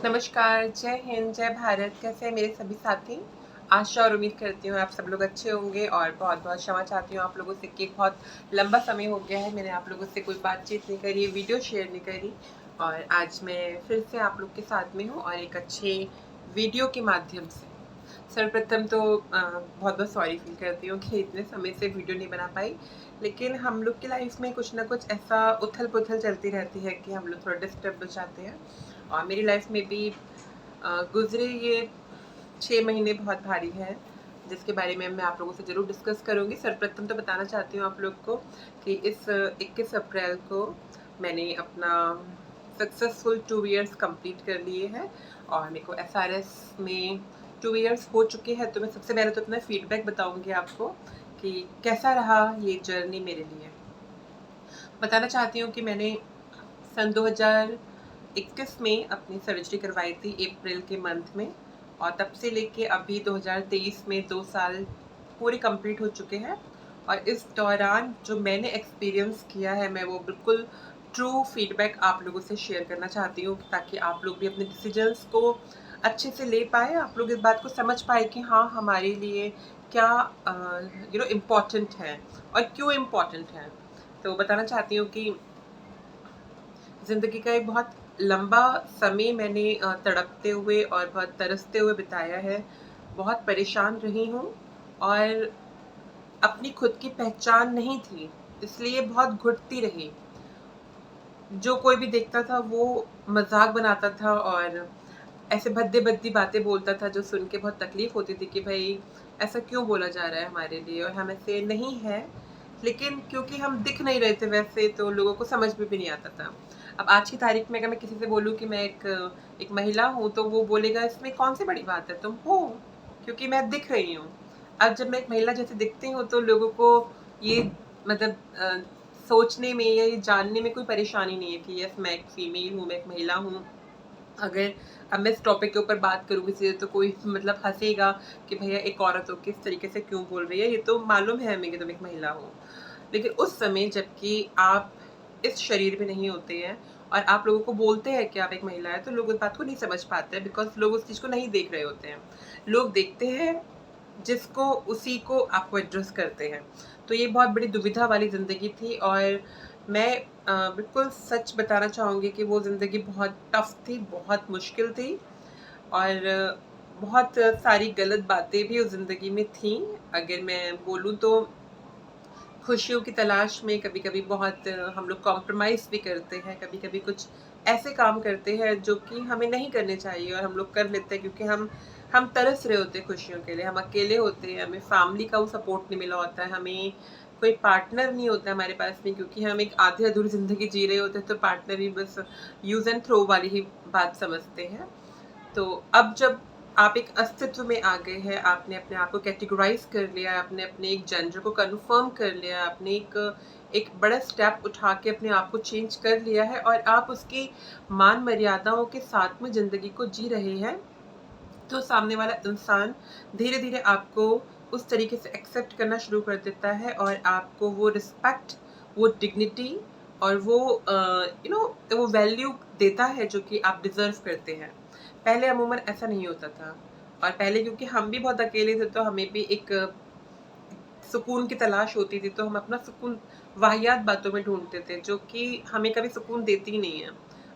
नमस्कार, जय हिंद, जय भारत। कैसे हैं मेरे सभी साथी? आशा और उम्मीद करती हूँ आप सब लोग अच्छे होंगे और बहुत-बहुत क्षमा चाहती हूँ आप लोगों से कि बहुत लंबा समय हो गया है मैंने आप लोगों से कोई बातचीत नहीं करी, वीडियो शेयर नहीं करी और आज मैं फिर से आप लोग के साथ में हूँ और एक अच्छे वीडियो के माध्यम से। सर्वप्रथम तो बहुत-बहुत सॉरी फ़ील करती हूँ कि इतने समय से वीडियो नहीं बना पाई, लेकिन हम लोग की लाइफ़ में कुछ ना कुछ ऐसा उथल-पुथल चलती रहती है कि हम लोग थोड़ा डिस्टर्ब हो जाते हैं और मेरी लाइफ़ में भी गुज़रे ये 6 महीने बहुत भारी हैं, जिसके बारे में मैं आप लोगों से ज़रूर डिस्कस करूँगी। सर्वप्रथम तो बताना चाहती हूँ आप लोग को कि इस 21 अप्रैल को मैंने अपना सक्सेसफुल 2 इयर्स कंप्लीट कर लिए हैं और मेरे को एसआरएस में 2 इयर्स हो चुके हैं। तो मैं सबसे पहले तो अपना फीडबैक बताऊँगी आपको कि कैसा रहा ये जर्नी मेरे लिए। बताना चाहती हूँ कि मैंने सन 2021 में अपनी सर्जरी करवाई थी अप्रैल के मंथ में और तब से लेके अभी 2023 में 2 साल पूरे कंप्लीट हो चुके हैं और इस दौरान जो मैंने एक्सपीरियंस किया है मैं वो बिल्कुल ट्रू फीडबैक आप लोगों से शेयर करना चाहती हूँ ताकि आप लोग भी अपने डिसीजंस को अच्छे से ले पाएँ, आप लोग इस बात को समझ पाएँ कि हाँ, हमारे लिए क्या इम्पोर्टेंट है और क्यों इम्पोर्टेंट है। तो बताना चाहती हूँ कि ज़िंदगी का एक बहुत लंबा समय मैंने तड़पते हुए और बहुत तरसते हुए बिताया है। बहुत परेशान रही हूँ और अपनी खुद की पहचान नहीं थी, इसलिए बहुत घुटती रही। जो कोई भी देखता था वो मज़ाक बनाता था और ऐसे भद्दे-भद्दी बातें बोलता था जो सुन के बहुत तकलीफ़ होती थी कि भई ऐसा क्यों बोला जा रहा है हमारे लिए और हम ऐसे नहीं हैं। लेकिन क्योंकि हम दिख नहीं रहे थे वैसे तो लोगों को समझ में भी नहीं आता था। अब आज की तारीख में अगर मैं किसी से बोलूँ कि मैं एक महिला हूँ तो वो बोलेगा इसमें कौन-सी बड़ी बात है, तुम हो, क्योंकि मैं दिख रही हूँ। अब जब मैं एक महिला जैसे दिखती हूँ तो लोगों को ये मतलब सोचने में या ये जानने में कोई परेशानी नहीं है कि यस मैं एक फीमेल हूँ, मैं एक महिला हूँ। अगर अब मैं इस टॉपिक के ऊपर बात करूँगी सीधे तो कोई मतलब हँसेगा कि भैया एक औरत हो के इस तरीके से क्यों बोल रही है, ये तो मालूम है हमें कि तुम एक महिला हो। लेकिन उस समय जबकि आप इस शरीर में नहीं होते हैं और आप लोगों को बोलते हैं कि आप एक महिला हैं, तो लोग उस बात को नहीं समझ पाते हैं बिकॉज़ लोग उस चीज़ को नहीं देख रहे होते हैं। लोग देखते हैं जिसको उसी को आपको एड्रेस करते हैं। तो ये बहुत बड़ी दुविधा वाली ज़िंदगी थी और मैं बिल्कुल सच बताना चाहूँगी कि वो ज़िंदगी बहुत टफ़ थी, बहुत मुश्किल थी और बहुत सारी गलत बातें भी उस ज़िंदगी में थीं। अगर मैं बोलूँ तो खुशियों की तलाश में कभी-कभी बहुत हम लोग कॉम्प्रोमाइज़ भी करते हैं, कभी-कभी कुछ ऐसे काम करते हैं जो कि हमें नहीं करने चाहिए और हम लोग कर लेते हैं क्योंकि हम तरस रहे होते हैं खुशियों के लिए, हम अकेले होते हैं, हमें फैमिली का वो सपोर्ट नहीं मिला होता है, हमें कोई पार्टनर नहीं होता है हमारे पास में क्योंकि हम एक आधी-अधूरी ज़िंदगी जी रहे होते हैं, तो पार्टनर भी बस यूज़ एंड थ्रो वाली ही बात समझते हैं। तो अब जब आप एक अस्तित्व में आ गए हैं, आपने अपने आप को कैटेगराइज़ कर लिया, आपने अपने एक जेंडर को कन्फर्म कर लिया, आपने एक एक बड़ा स्टेप उठा के अपने आप को चेंज कर लिया है और आप उसकी मान-मर्यादाओं के साथ में ज़िंदगी को जी रहे हैं, तो सामने वाला इंसान धीरे-धीरे आपको उस तरीके से एक्सेप्ट करना शुरू कर देता है और आपको वो रिस्पेक्ट, वो डिग्निटी और वो वो वैल्यू देता है जो कि आप डिज़र्व करते हैं। पहले अमूमन ऐसा नहीं होता था और पहले क्योंकि हम भी बहुत अकेले थे तो हमें भी एक सुकून की तलाश होती थी, तो हम अपना सुकून वाहियात बातों में ढूँढते थे, जो कि हमें कभी सुकून देती ही नहीं है।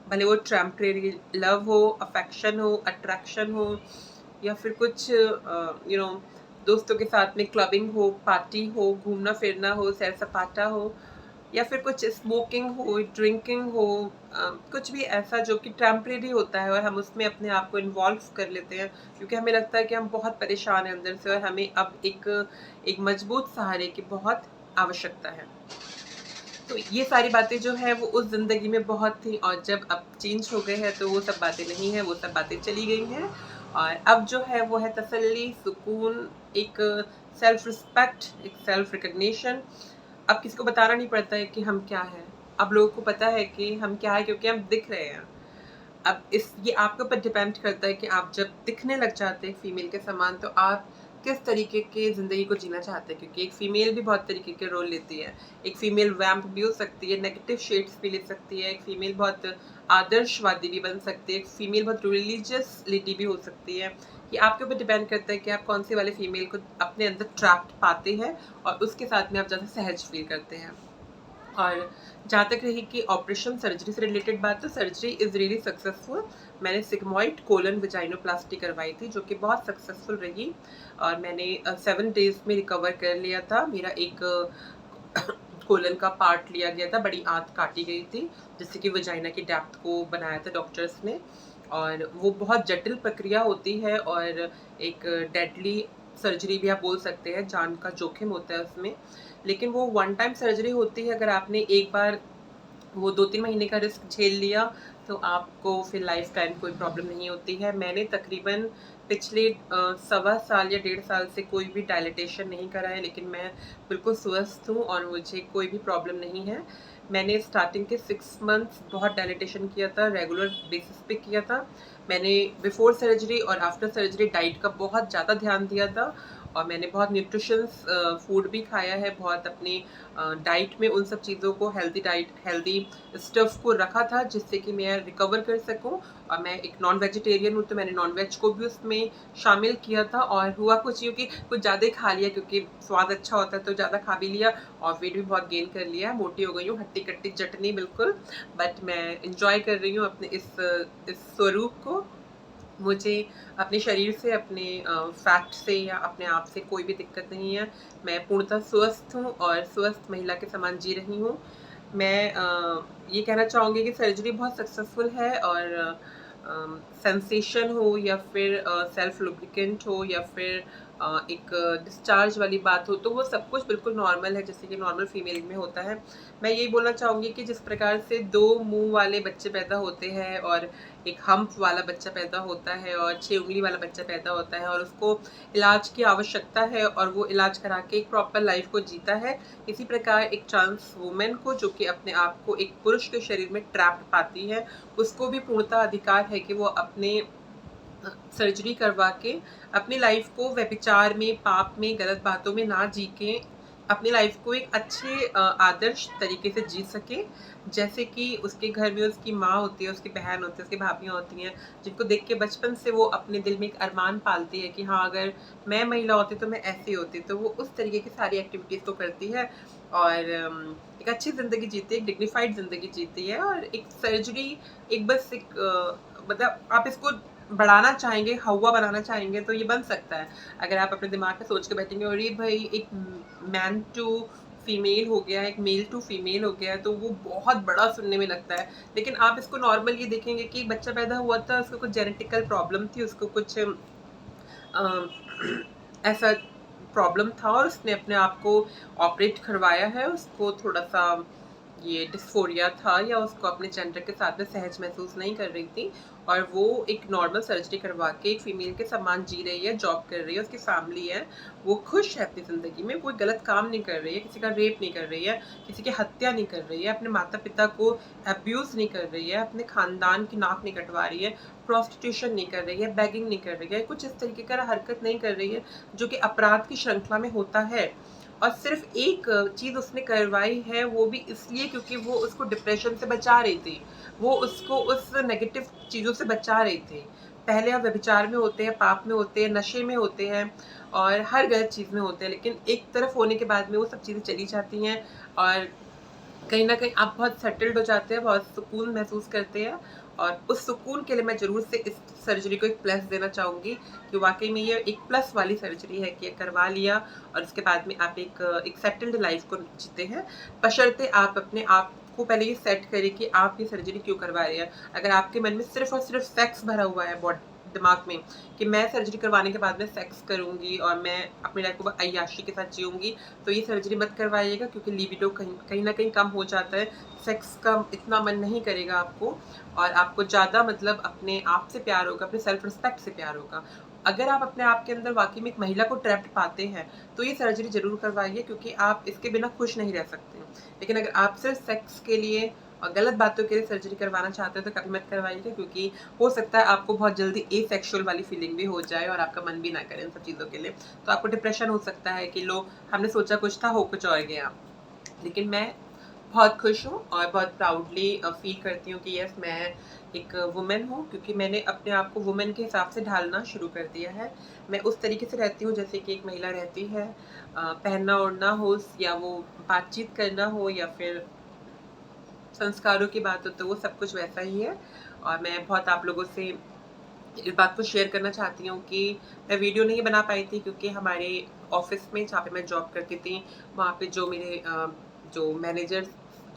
भले वो टेम्परेरी लव हो, अफेक्शन हो, अट्रैक्शन हो या फिर कुछ दोस्तों के साथ में क्लबिंग हो, पार्टी हो, घूमना-फिरना हो, सैर-सपाटा हो या फिर कुछ स्मोकिंग हो, ड्रिंकिंग हो कुछ भी ऐसा जो कि टेम्परेरी होता है और हम उसमें अपने आप को इन्वॉल्व कर लेते हैं, क्योंकि हमें लगता है कि हम बहुत परेशान हैं अंदर से और हमें अब एक मजबूत सहारे की बहुत आवश्यकता है। तो ये सारी बातें जो हैं वो उस ज़िंदगी में बहुत थी और जब अब चेंज हो गए हैं तो वो सब बातें नहीं हैं, वो सब बातें चली गई हैं और अब जो है वो है तसल्ली, सुकून, एक सेल्फ रिस्पेक्ट, एक सेल्फ रिकॉग्निशन। अब किसी को बताना नहीं पड़ता है कि हम क्या हैं। अब लोगों को पता है कि हम क्या हैं क्योंकि हम दिख रहे हैं। अब ये आपके ऊपर डिपेंड करता है कि आप जब दिखने लग जाते हैं फीमेल के समान तो आप किस तरीके की ज़िंदगी को जीना चाहते हैं, क्योंकि एक फ़ीमेल भी बहुत तरीके के रोल लेती है। एक फ़ीमेल वैम्प भी हो सकती है, नेगेटिव शेड्स भी ले सकती है, एक फ़ीमेल बहुत आदर्शवादी भी बन सकती है, एक फ़ीमेल बहुत रिलीजियस लेडी भी हो सकती है। ये आपके ऊपर डिपेंड करता है कि आप कौन से वाले फ़ीमेल को अपने अंदर ट्रैप्ड पाते हैं और उसके साथ में आप ज़्यादा सहज फ़ील करते हैं। और जहाँ तक रही कि ऑपरेशन सर्जरी से रिलेटेड बात, तो सर्जरी इज़ रियली सक्सेसफुल। मैंने सिग्मॉइड कोलन वजाइनोप्लास्टी करवाई थी जो कि बहुत सक्सेसफुल रही और मैंने 7 डेज़ में रिकवर कर लिया था। मेरा एक कोलन का पार्ट लिया गया था, बड़ी आंत काटी गई थी जिससे कि वजाइना की डेप्थ को बनाया था डॉक्टर्स ने, और वो बहुत जटिल प्रक्रिया होती है और एक डेडली सर्जरी भी आप बोल सकते हैं, जान का जोखिम होता है उसमें। लेकिन वो वन टाइम सर्जरी होती है, अगर आपने एक बार वो 2-3 महीने का रिस्क झेल लिया तो आपको फिर लाइफ टाइम कोई प्रॉब्लम नहीं होती है। मैंने तकरीबन पिछले सवा साल या 1.5 साल से कोई भी डायलिटेशन नहीं करा है, लेकिन मैं बिल्कुल स्वस्थ हूँ और मुझे कोई भी प्रॉब्लम नहीं है। मैंने स्टार्टिंग के 6 मंथ्स बहुत डायलिटेशन किया था, रेगुलर बेसिस पे किया था। मैंने बिफ़ोर सर्जरी और आफ्टर सर्जरी डाइट का बहुत ज़्यादा ध्यान दिया था और मैंने बहुत न्यूट्रिशंस फूड भी खाया है, बहुत अपनी डाइट में उन सब चीज़ों को हेल्दी डाइट, हेल्दी स्टफ़ को रखा था जिससे कि मैं रिकवर कर सकूं। और मैं एक नॉन वेजिटेरियन हूँ तो मैंने नॉन वेज को भी उसमें शामिल किया था और हुआ कुछ यूँ कि कुछ ज़्यादा ही खा लिया, क्योंकि स्वाद अच्छा होता है तो ज़्यादा खा भी लिया और वेट भी बहुत गेन कर लिया, मोटी हो गई हूँ, हट्टी-कट्टी चटनी बिल्कुल। बट मैं एन्जॉय कर रही हूँ अपने इस स्वरूप को। मुझे अपने शरीर से, अपने फैट से या अपने आप से कोई भी दिक्कत नहीं है। मैं पूर्णतः स्वस्थ हूँ और स्वस्थ महिला के समान जी रही हूँ। मैं ये कहना चाहूँगी कि सर्जरी बहुत सक्सेसफुल है और सेंसेशन हो या फिर सेल्फ लुब्रिकेंट हो या फिर एक डिस्चार्ज वाली बात हो, तो वो सब कुछ बिल्कुल नॉर्मल है जैसे कि नॉर्मल फीमेल में होता है। मैं यही बोलना चाहूँगी कि जिस प्रकार से 2 मुँह वाले बच्चे पैदा होते हैं और एक हम्प वाला बच्चा पैदा होता है और 6 उँगली वाला बच्चा पैदा होता है और उसको इलाज की आवश्यकता है और वो इलाज करा के एक प्रॉपर लाइफ को जीता है, इसी प्रकार एक ट्रांस वुमन को जो कि अपने आप को एक पुरुष के शरीर में ट्रैप्ड पाती है, उसको भी पूर्णतः अधिकार है कि वो अपने सर्जरी करवा के अपनी लाइफ को व्यभिचार में, पाप में, गलत बातों में ना जी के अपनी लाइफ को एक अच्छे आदर्श तरीके से जी सके। जैसे कि उसके घर में उसकी माँ होती है, उसकी बहन होती है, उसकी भाभियाँ होती हैं, जिनको देख के बचपन से वो अपने दिल में एक अरमान पालती है कि हाँ, अगर मैं महिला होती तो मैं ऐसी होती। तो वो उस तरीके की सारी एक्टिविटीज़ को करती है और एक अच्छी ज़िंदगी जीती है, एक डिग्निफाइड ज़िंदगी जीती है। और एक सर्जरी एक बस एक मतलब आप इसको बढ़ाना चाहेंगे, हौवा बनाना चाहेंगे तो ये बन सकता है। अगर आप अपने दिमाग में सोच के बैठेंगे और ये भई एक मैन टू फीमेल हो गया, एक मेल टू फीमेल हो गया, तो वो बहुत बड़ा सुनने में लगता है। लेकिन आप इसको नॉर्मल ये देखेंगे कि एक बच्चा पैदा हुआ था, उसको कुछ जेनेटिकल प्रॉब्लम थी, उसको कुछ अ, ऐसा प्रॉब्लम था और उसने अपने आप को ऑपरेट करवाया है। उसको थोड़ा-सा ये डिस्फोरिया था या उसको अपने जेंडर के साथ में सहज महसूस नहीं कर रही थी और वो एक नॉर्मल सर्जरी करवा के एक फीमेल के समान जी रही है, जॉब कर रही है, उसकी फैमिली है, वो खुश है अपनी ज़िंदगी में, कोई गलत काम नहीं कर रही है, किसी का रेप नहीं कर रही है, किसी की हत्या नहीं कर रही है, अपने माता-पिता को अब्यूज़ नहीं कर रही है, अपने खानदान की नाक नहीं कटवा रही है, प्रोस्टिट्यूशन नहीं कर रही है, बेगिंग नहीं कर रही है, कुछ इस तरीके का हरकत नहीं कर रही है, जो कि अपराध की श्रृंखला में होता है। और सिर्फ़ एक चीज़ उसने करवाई है, वो भी इसलिए क्योंकि वो उसको डिप्रेशन से बचा रही थी। वो उसको उस नेगेटिव चीज़ों से बचा रही थी। पहले आप व्यभिचार में होते हैं, पाप में होते हैं, नशे में होते हैं और हर गलत चीज़ में होते हैं, लेकिन एक तरफ होने के बाद में वो सब चीज़ें चली जाती हैं और कहीं न कहीं आप बहुत सेटल्ड हो जाते हैं, बहुत सुकून महसूस करते हैं और उस सुकून के लिए मैं ज़रूर से इस सर्जरी को एक प्लस देना चाहूँगी कि वाक़ई में ये एक प्लस वाली सर्जरी है कि करवा लिया और उसके बाद में आप एक सेटल्ड लाइफ़ को जीते हैं। बशर्ते आप अपने आप को पहले ये सेट करें कि आप ये सर्जरी क्यों करवा रहे हैं। अगर आपके मन में सिर्फ़ और सिर्फ़ सेक्स भरा हुआ है दिमाग में कि मैं सर्जरी करवाने के बाद में सेक्स करूँगी और मैं अपनी लाइफ़ को अय्याशी के साथ जीऊँगी, तो ये सर्जरी मत करवाइएगा क्योंकि लिबिडो कहीं न कहीं कम हो जाता है। सेक्स का इतना मन नहीं करेगा आपको और आपको ज़्यादा मतलब अपने आप से प्यार होगा, अपने सेल्फ रिस्पेक्ट से प्यार होगा। अगर आप अपने आप के अंदर वाक़ई में एक महिला को ट्रैप्ड पाते हैं, तो ये सर्जरी ज़रूर करवाइए क्योंकि आप इसके बिना खुश नहीं रह सकते। लेकिन अगर आप सिर्फ़ सेक्स के लिए और गलत बातों के लिए सर्जरी करवाना चाहते हो तो कभी मत करवाइएगा, क्योंकि हो सकता है आपको बहुत जल्दी एसेक्सुअल वाली फीलिंग भी हो जाए और आपका मन भी ना करे इन सब चीज़ों के लिए। तो आपको डिप्रेशन हो सकता है कि लो हमने सोचा कुछ था, हो कुछ और गया। लेकिन मैं बहुत खुश हूँ और बहुत प्राउडली फ़ील करती हूँ कि यस मैं एक वुमेन हूँ, क्योंकि मैंने अपने आप को वुमेन के हिसाब से ढालना शुरू कर दिया है। मैं उस तरीके से रहती हूँ जैसे कि एक महिला रहती है। पहनना-ओढ़ना हो या वो बातचीत करना हो या फिर संस्कारों की बात हो, तो वो सब कुछ वैसा ही है। और मैं बहुत आप लोगों से इस बात को शेयर करना चाहती हूँ कि मैं वीडियो नहीं बना पाई थी, क्योंकि हमारे ऑफ़िस में जहाँ पे मैं जॉब करती थी, वहाँ पे जो मेरे जो मैनेजर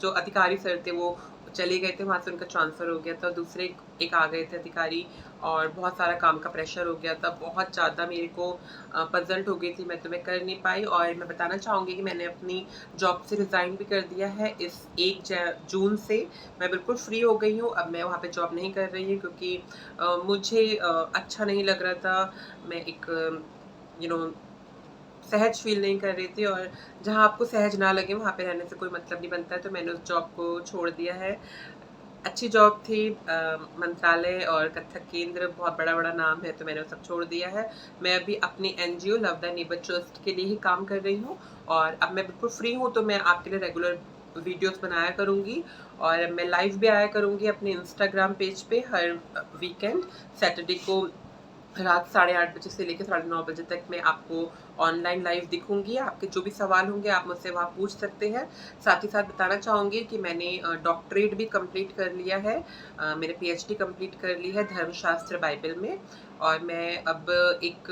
जो अधिकारी सर थे वो चले गए थे, वहाँ से उनका ट्रांसफ़र हो गया था। दूसरे एक आ गए थे अधिकारी और बहुत सारा काम का प्रेशर हो गया था। बहुत ज़्यादा मेरे को पसंद हो गई थी, मैं तो मैं कर नहीं पाई। और मैं बताना चाहूँगी कि मैंने अपनी जॉब से रिज़ाइन भी कर दिया है इस 1 जून से। मैं बिल्कुल फ्री हो गई हूँ, अब मैं वहाँ पे जॉब नहीं कर रही हूँ, क्योंकि मुझे अच्छा नहीं लग रहा था। मैं एक यू नो सहज फ़ील नहीं कर रही थी, और जहाँ आपको सहज ना लगे वहाँ पे रहने से कोई मतलब नहीं बनता है, तो मैंने उस जॉब को छोड़ दिया है। अच्छी जॉब थी, मंत्रालय और कथक केंद्र बहुत बड़ा-बड़ा नाम है, तो मैंने वो सब छोड़ दिया है। मैं अभी अपनी NGO love the neighbour trust के लिए ही काम कर रही हूँ, और अब मैं बिल्कुल फ्री हूँ, तो मैं आपके लिए रेगुलर वीडियोज़ बनाया करूँगी और मैं लाइव भी आया करूँगी अपने इंस्टाग्राम पेज पे हर वीकेंड सैटरडे को रात 8:30 बजे से लेकर 9:30 बजे तक मैं आपको ऑनलाइन लाइव दिखूँगी। आपके जो भी सवाल होंगे आप मुझसे वहाँ पूछ सकते हैं। साथ ही साथ बताना चाहूँगी कि मैंने डॉक्टरेट भी कंप्लीट कर लिया है। मैंने पीएचडी कंप्लीट कर ली है धर्मशास्त्र बाइबल में, और मैं अब एक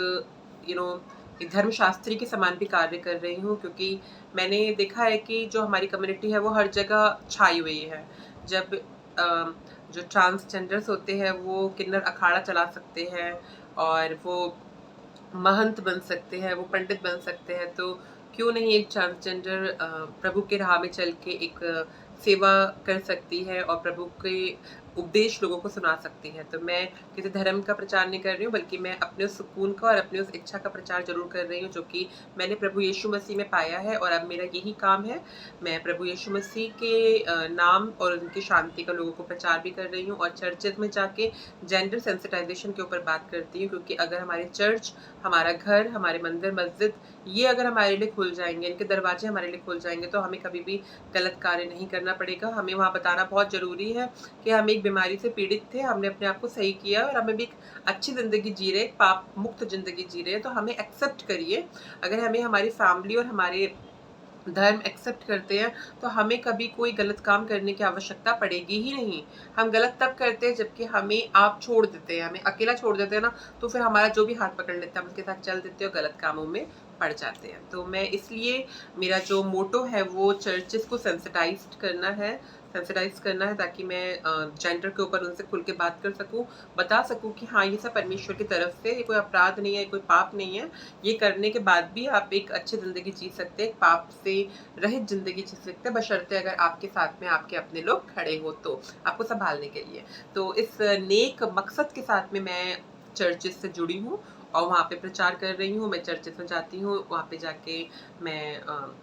यू नो एक धर्मशास्त्री के समान भी कार्य कर रही हूँ, क्योंकि मैंने देखा है कि जो हमारी कम्युनिटी है वो हर जगह छाई हुई है। जब जो ट्रांसजेंडर्स होते हैं वो किन्नर अखाड़ा चला सकते हैं और वो महंत बन सकते हैं, वो पंडित बन सकते हैं, तो क्यों नहीं एक ट्रांसजेंडर प्रभु के राह में चल के एक सेवा कर सकती है और प्रभु के उपदेश लोगों को सुना सकती है। तो मैं किसी धर्म का प्रचार नहीं कर रही हूँ, बल्कि मैं अपने उस सुकून का और अपनी उस इच्छा का प्रचार ज़रूर कर रही हूँ, जो कि मैंने प्रभु यीशु मसीह में पाया है, और अब मेरा यही काम है। मैं प्रभु यीशु मसीह के नाम और उनकी शांति का लोगों को प्रचार भी कर रही हूँ, और चर्चेज़ में जाके जेंडर सेंसिटाइज़ेशन के ऊपर बात करती हूँ, क्योंकि अगर हमारे चर्च, हमारा घर, हमारे मंदिर, मस्जिद ये अगर हमारे लिए खुल जाएँगे, इनके दरवाजे हमारे लिए खुल जाएँगे, तो हमें कभी भी गलत कार्य नहीं करना पड़ेगा। हमें वहाँ बताना बहुत ज़रूरी है कि हम एक बीमारी से पीड़ित थे, हमने अपने आप को सही किया और हमें भी एक अच्छी ज़िंदगी जी रहे हैं, एक पाप मुक्त ज़िंदगी जी रहे हैं, तो हमें एक्सेप्ट करिए। अगर हमें हमारी फैमिली और हमारे धर्म एक्सेप्ट करते हैं, तो हमें कभी कोई गलत काम करने की आवश्यकता पड़ेगी ही नहीं। हम गलत तब करते हैं जबकि हमें आप छोड़ देते हैं, हमें अकेला छोड़ देते हैं ना, तो फिर हमारा जो भी हाथ पकड़ लेता है हम उसके साथ चल देते हैं और गलत कामों में पड़ जाते हैं। तो मैं इसलिए मेरा जो मोटो है वो चर्चेज़ को सेंसिटाइज़ करना है, ताकि मैं जेंडर के ऊपर उनसे खुल के बात कर सकूँ, बता सकूँ कि हाँ, ये सब परमेश्वर की तरफ से, ये कोई अपराध नहीं है, ये कोई पाप नहीं है। ये करने के बाद भी आप एक अच्छी ज़िंदगी जी सकते हैं, एक पाप से रहित ज़िंदगी जी सकते हैं, बशर्ते अगर आपके साथ में आपके अपने लोग खड़े हो तो, आपको सँभालने के लिए। तो इस नेक मकसद के साथ में मैं चर्चेज़ से जुड़ी हूँ और वहाँ पे प्रचार कर रही हूँ। मैं चर्चेज़ में जाती हूँ, वहाँ पे जाके मैं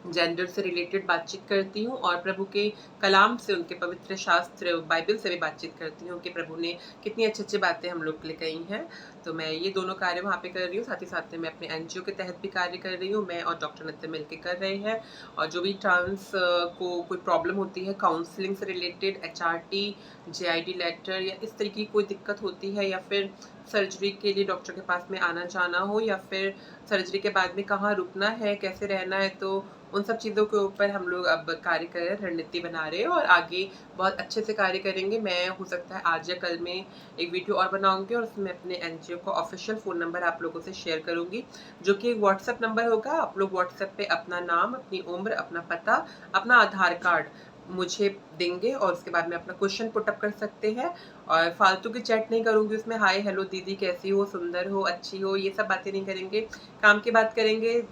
जेंडर से रिलेटेड बातचीत करती हूँ और प्रभु के कलाम से, उनके पवित्र शास्त्र बाइबल से भी बातचीत करती हूँ कि प्रभु ने कितनी अच्छी-अच्छी बातें हम लोग के लिए कही हैं। तो मैं ये दोनों कार्य वहाँ पे कर रही हूँ, साथ ही साथ में मैं अपने एनजीओ के तहत भी कार्य कर रही हूँ। मैं और डॉक्टर नितिन मिलके कर रहे हैं, और जो भी ट्रांस को कोई प्रॉब्लम होती है काउंसलिंग से रिलेटेड, एचआरटी, जेआईडी लेटर या इस तरीके की कोई दिक्कत होती है, या फिर सर्जरी के लिए डॉक्टर के पास में आना-जाना हो, या फिर सर्जरी के बाद में कहाँ रुकना है, कैसे रहना है, तो उन सब चीज़ों के ऊपर हम लोग अब कार्य कर रहे हैं, रणनीति बना रहे हैं और आगे बहुत अच्छे से कार्य करेंगे। मैं हो सकता है आज या कल में एक वीडियो और बनाऊँगी और उसमें अपने एनजीओ का ऑफ़िशियल फ़ोन नंबर आप लोगों से शेयर करूँगी, जो कि एक व्हाट्सएप नंबर होगा। आप लोग व्हाट्सएप पे अपना नाम, अपनी उम्र, अपना पता, अपना आधार कार्ड मुझे देंगे और उसके बाद में अपना क्वेश्चन पुट अप कर सकते हैं, और फालतू की चैट नहीं करूँगी उसमें, हाय हेलो दीदी कैसी हो, सुंदर हो, अच्छी हो, ये सब बातें नहीं करेंगे। काम की बात करेंगे,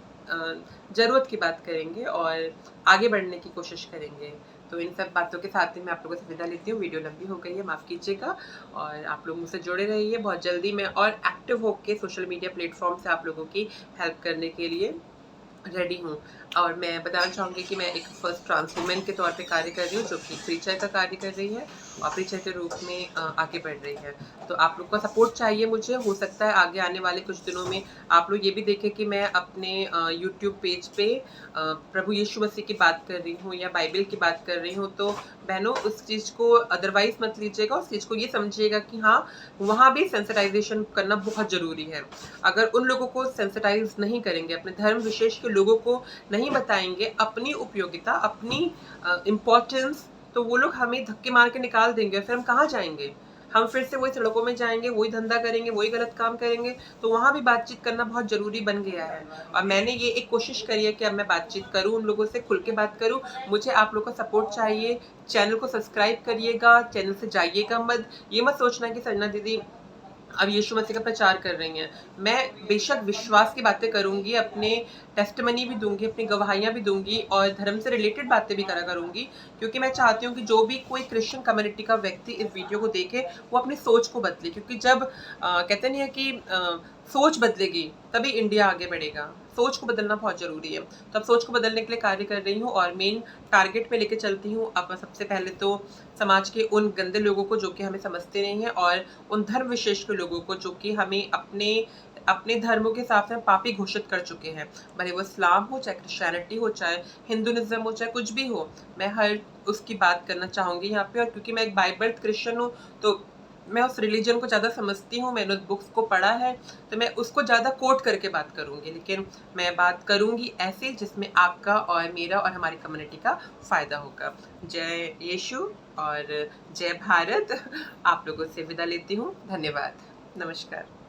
ज़रूरत की बात करेंगे और आगे बढ़ने की कोशिश करेंगे। तो इन सब बातों के साथ ही मैं आप लोगों से विदा लेती हूँ। वीडियो लंबी हो गई है, माफ़ कीजिएगा, और आप लोग मुझसे जुड़े रहिए। बहुत जल्दी मैं और एक्टिव होके सोशल मीडिया प्लेटफ़ॉर्म से आप लोगों की हेल्प करने के लिए रेडी हूँ। और मैं बताना चाहूँगी कि मैं एक फर्स्ट ट्रांस वुमेन के तौर पे कार्य कर रही हूँ, जो कि प्रीचर का कार्य कर रही है और प्रीचर के रूप में आगे बढ़ रही है। तो आप लोग का सपोर्ट चाहिए मुझे। हो सकता है आगे आने वाले कुछ दिनों में आप लोग ये भी देखें कि मैं अपने यूट्यूब पेज पे प्रभु यीशु मसीह की बात कर रही हूँ या बाइबल की बात कर रही हूँ। तो बहनों, उस चीज़ को अदरवाइज़ मत लीजिएगा, उस चीज़ को ये समझिएगा कि हाँ, वहाँ भी सेंसिटाइज़ेशन करना बहुत ज़रूरी है। अगर उन लोगों को सेंसिटाइज़ नहीं करेंगे, अपने धर्म विशेष के लोगों को नहीं बताएँगे अपनी उपयोगिता, अपनी इम्पोर्टेंस, तो वो लोग हमें धक्के मार के निकाल देंगे। फिर हम कहाँ जाएँगे? हम फिर से वही सड़कों में जाएँगे, वही धंधा करेंगे, वही गलत काम करेंगे। तो वहाँ भी बातचीत करना बहुत ज़रूरी बन गया है। और मैंने ये एक कोशिश करी है कि अब मैं बातचीत करूँ उन लोगों से, खुल के बात करूँ। मुझे आप लोग का सपोर्ट चाहिए। चैनल को सब्सक्राइब करिएगा, चैनल से जाइएगा मत। ये मत सोचना कि संजना दीदी अब यीशु मसीह का प्रचार कर रही हैं। मैं बेशक विश्वास की बातें करूँगी, अपने टेस्टिमनी भी दूँगी, अपनी गवाहियाँ भी दूँगी और धर्म से रिलेटेड बातें भी करा करूँगी, क्योंकि मैं चाहती हूँ कि जो भी कोई क्रिश्चियन कम्युनिटी का व्यक्ति इस वीडियो को देखे, वो अपनी सोच को बदले। क्योंकि जब कहते नहीं है कि सोच बदलेगी, तभी इंडिया आगे बढ़ेगा। सोच को बदलना बहुत ज़रूरी है। तो अब सोच को बदलने के लिए कार्य कर रही हूँ और मेन टारगेट पे लेके चलती हूँ। अब सबसे पहले तो समाज के उन गंदे लोगों को जो कि हमें समझते नहीं हैं, और उन धर्म विशेष के लोगों को जो कि हमें अपने अपने धर्मों के हिसाब से पापी घोषित कर चुके हैं। भले वो इस्लाम हो, चाहे क्रिश्चियनिटी हो, चाहे हिंदुइज़्म हो, चाहे कुछ भी हो। मैं हर उसकी बात करना चाहूँगी यहाँ पे। और क्योंकि मैं एक बाई बर्थ क्रिश्चियन हूँ, तो मैं उस रिलीजन को ज़्यादा समझती हूँ, मैंने उस बुक्स को पढ़ा है, तो मैं उसको ज़्यादा कोट करके बात करूँगी। लेकिन मैं बात करूँगी ऐसे जिसमें आपका और मेरा और हमारी कम्युनिटी का फ़ायदा होगा। जय यीशु और जय भारत। आप लोगों से विदा लेती हूँ। धन्यवाद। नमस्कार।